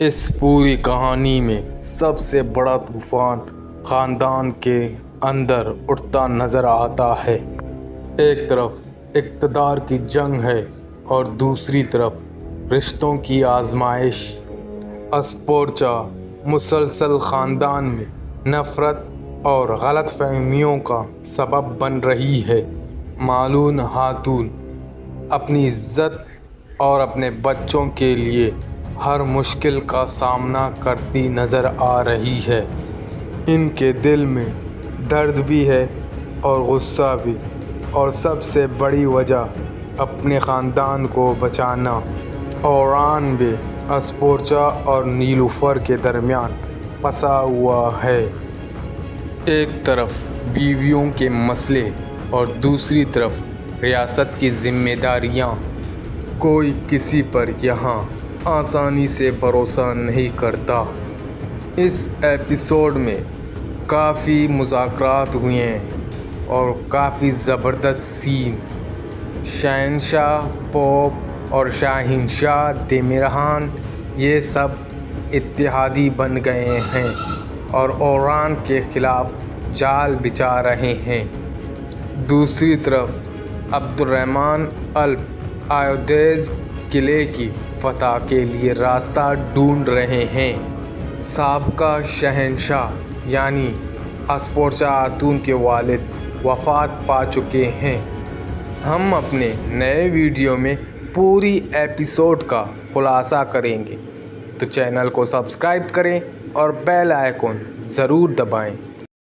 اس پوری کہانی میں سب سے بڑا طوفان خاندان کے اندر اٹھتا نظر آتا ہے۔ ایک طرف اقتدار کی جنگ ہے اور دوسری طرف رشتوں کی آزمائش۔ اسپورچا مسلسل خاندان میں نفرت اور غلط فہمیوں کا سبب بن رہی ہے۔ مالون خاتون اپنی عزت اور اپنے بچوں کے لیے ہر مشکل کا سامنا کرتی نظر آ رہی ہے۔ ان کے دل میں درد بھی ہے اور غصہ بھی، اور سب سے بڑی وجہ اپنے خاندان کو بچانا۔ اوران بھی اسپورچا اور نیلوفر کے درمیان پھنسا ہوا ہے۔ ایک طرف بیویوں کے مسئلے اور دوسری طرف ریاست کی ذمہ داریاں۔ کوئی کسی پر یہاں آسانی سے بھروسہ نہیں کرتا۔ اس ایپیسوڈ میں کافی مذاکرات ہوئے ہیں اور کافی زبردست سین۔ شہنشاہ پوپ اور شہنشاہ دیمیران یہ سب اتحادی بن گئے ہیں اور اوران کے خلاف جال بچھا رہے ہیں۔ دوسری طرف عبدالرحمن الپ ایودھیا قلعے کی فتح کے لیے راستہ ڈھونڈ رہے ہیں۔ سابقہ شہنشاہ یعنی اسپورچا خاتون کے والد وفات پا چکے ہیں۔ ہم اپنے نئے ویڈیو میں پوری ایپیسوڈ کا خلاصہ کریں گے، تو چینل کو سبسکرائب کریں اور بیل آئیکن ضرور دبائیں۔